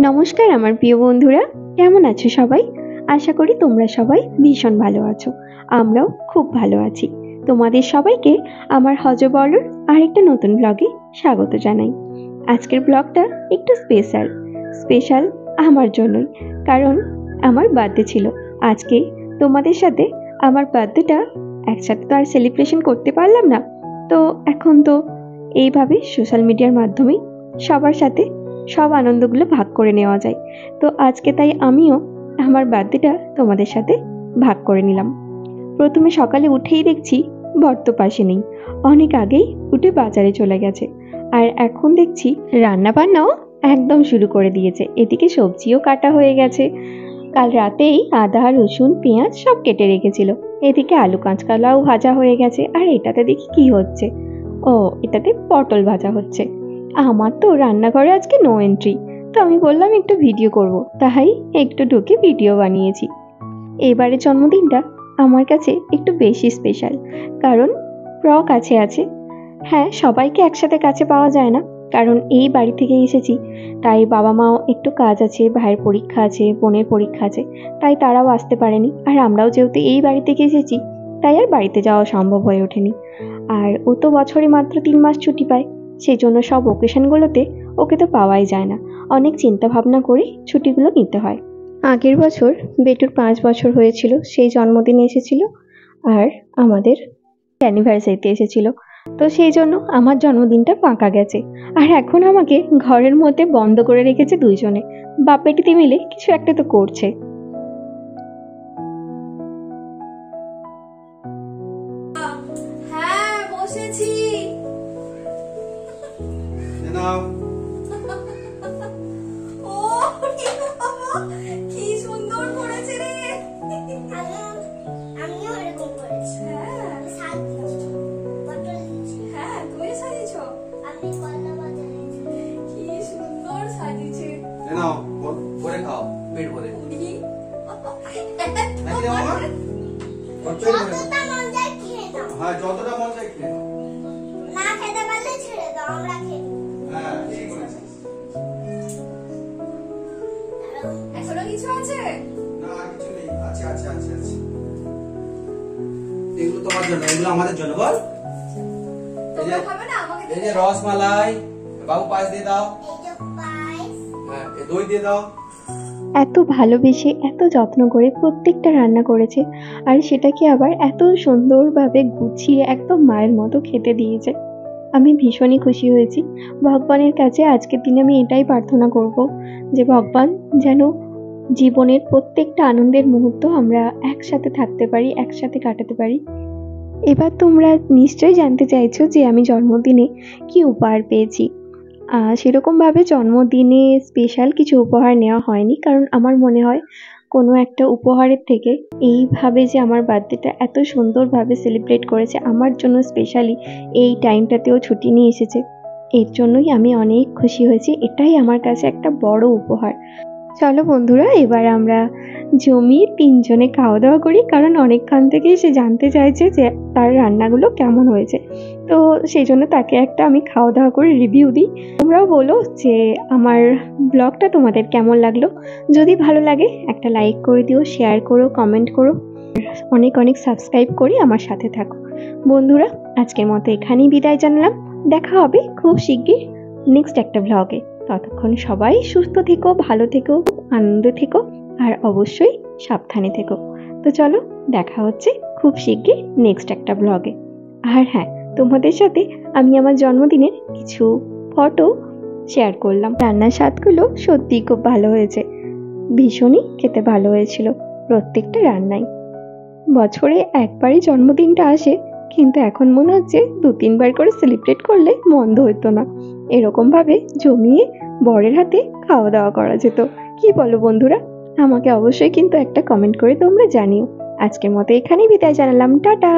নমস্কার আমার প্রিয় বন্ধুরা, কেমন আছো সবাই? আশা করি তোমরা সবাই ভীষণ ভালো আছো। আমরাও খুব ভালো আছি। তোমাদের সবাইকে আমার হজবরর আরেকটা নতুন ব্লগে স্বাগত জানাই। আজকের ব্লগটা একটু স্পেশাল আমার জন্যই, কারণ আমার বার্থডে ছিল আজকে। তোমাদের সাথে আমার বার্থডেটা একসাথে তো আর সেলিব্রেশন করতে পারলাম না, তো এখন তো এইভাবে সোশ্যাল মিডিয়ার মাধ্যমেই সবার সাথে সব আনন্দগুলো ভাগ করে নেওয়া যায়। তো আজকে তাই আমিও আমার বার্থডেটা তোমাদের সাথে ভাগ করে নিলাম। প্রথমে সকালে উঠেই দেখছি বর তো পাশে নেই, অনেক আগেই উঠে বাজারে চলে গেছে। আর এখন দেখছি রান্না বান্নাও একদম শুরু করে দিয়েছে। এদিকে সবজিও কাটা হয়ে গেছে, কাল রাতেই আদা রসুন পেঁয়াজ সব কেটে রেখেছিল। এদিকে আলু কাঁচকলাও ভাজা হয়ে গেছে। আর এটাতে দেখি কি হচ্ছে, ও এটাতে পটল ভাজা হচ্ছে। আমার তো রান্নাঘরে আজকে নো এন্ট্রি, তো আমি বললাম একটু ভিডিও করব, তাই একটু ঢুকে ভিডিও বানিয়েছি। এবারে জন্মদিনটা আমার কাছে একটু বেশি স্পেশাল, কারণ কাছে আছে। হ্যাঁ, সবাইকে একসাথে কাছে পাওয়া যায় না, কারণ এই বাড়ি থেকে এসেছি, তাই বাবা মাও একটু কাজ আছে, ভাইয়ের পরীক্ষা আছে, বোনের পরীক্ষা আছে, তাই তারাও আসতে পারেনি। আর আমরাও যেহেতু এই বাড়ি থেকে এসেছি, তাই আর বাড়িতে যাওয়া সম্ভব হয়ে ওঠেনি। আর ও তো বছরে মাত্র 3 মাস ছুটি পায়, সেই জন্য সব ওকেশনগুলোতে ওকে তো পাওয়াই যায় না। অনেক চিন্তা ভাবনা করে ছুটিগুলো নিতে হয়। আগের বছর বেটুর 5 বছর হয়েছিল, সেই জন্মদিনে এসেছিল, আর আমাদের অ্যানিভার্সারিতে এসেছিল। তো সেই জন্য আমার জন্মদিনটা ফাঁকা গেছে। আর এখন আমাকে ঘরের মধ্যে বন্ধ করে রেখেছে দুইজনে, বাপ বেটিতে মিলে কিছু একটা তো করছে। হ্যাঁ, বসেছি। ও বাবা, কি সুন্দর করেছে রে। আমিও এরকম করেছি। হ্যাঁ, হ্যাঁ, তুমি সাজিয়েছ। আমি কলা বাজারেছি। কি সুন্দর সাজিয়েছে। নাও ভরে খাও, পেট ভরে। উনি নাকি দাও আমার? ওর পেট ভরে। যতটা মন যায় খেয়ে নাও। হ্যাঁ, যতটা মন চাই খেয়ে নাও। না খেতে পারলে ছেড়ে দাও, আমরা খেয়ে নিই। হ্যাঁ, ঠিক বলেছিস। এখনো কিছু আছে? না, আর কিছু নেই। আছে। এগুলো তোমার জন্য, এগুলো আমাদের জন্য, বল। তোমরা খাবে না? আমাকে এই যে রসমালাই, বাবু পায়েস দিয়ে দাও। এই যে পায়েস। হ্যাঁ, এই দই দিয়ে দাও। এত ভালোবেসে এত যত্ন করে প্রত্যেকটা রান্না করেছে, আর সেটাকে আবার এত সুন্দরভাবে গুছিয়ে একদম মায়ের মতো খেতে দিয়েছে। আমি ভীষণই খুশি হয়েছি। ভগবানের কাছে আজকের দিনে আমি এটাই প্রার্থনা করব যে ভগবান যেন জীবনের প্রত্যেকটা আনন্দের মুহূর্ত আমরা একসাথে থাকতে পারি, একসাথে কাটাতে পারি। এবার তোমরা নিশ্চয়ই জানতে চাইছো যে আমি জন্মদিনে কি উপহার পেয়েছি। সেরকমভাবে জন্মদিনে স্পেশাল কিছু উপহার নেওয়া হয়নি, কারণ আমার মনে হয় কোনো একটা উপহারের থেকে এইভাবে যে আমার বার্থডেটা এত সুন্দরভাবে সেলিব্রেট করেছে আমার জন্য, স্পেশালি এই টাইমটাতেও ছুটি নিয়ে এসেছে, এর জন্যই আমি অনেক খুশি হয়েছি। এটাই আমার কাছে একটা বড় উপহার। চলো বন্ধুরা, এবার আমরা জমিয়ে 3 জনে খাওয়া দাওয়া করি, কারণ অনেকক্ষণ থেকেই সে জানতে চাইছে যে তার রান্নাগুলো কেমন হয়েছে। তো সেই জন্য তাকে একটা আমি খাওয়া দাওয়া করে রিভিউ দিই। তোমরাও বলো যে আমার ব্লগটা তোমাদের কেমন লাগলো। যদি ভালো লাগে একটা লাইক করে দিও, শেয়ার করো, কমেন্ট করো, অনেক সাবস্ক্রাইব করে আমার সাথে থাকো। বন্ধুরা, আজকের মতো এখানেই বিদায় জানালাম। দেখা হবে খুব শিগগির নেক্সট একটা ব্লগে। ততক্ষণ সবাই সুস্থ থেকো, ভালো থেকো, আনন্দে থেকো, আর অবশ্যই সাবধানে থেকো। তো চলো, দেখা হচ্ছে খুব শিগগির নেক্সট একটা ব্লগে। আর হ্যাঁ, তোমাদের সাথে আমি আমার জন্মদিনের কিছু ফটো শেয়ার করলাম। রান্নার স্বাদগুলো সত্যিই খুব ভালো হয়েছে, ভীষণই খেতে ভালো হয়েছিল প্রত্যেকটা রান্নাই। বছরে একবারই জন্মদিনটা আসে, কিন্তু এখন মনে হচ্ছে 2-3 বার করে সেলিব্রেট করলে মন্দ হতো না। এরকমভাবে জমিয়ে বরের হাতে খাওয়া দাওয়া করা যেত। কি বলো বন্ধুরা? আমাকে অবশ্যই কিন্তু একটা কমেন্ট করে তোমরা জানিও। আজকের মতো এখানেই বিদায় জানালাম, টাটা।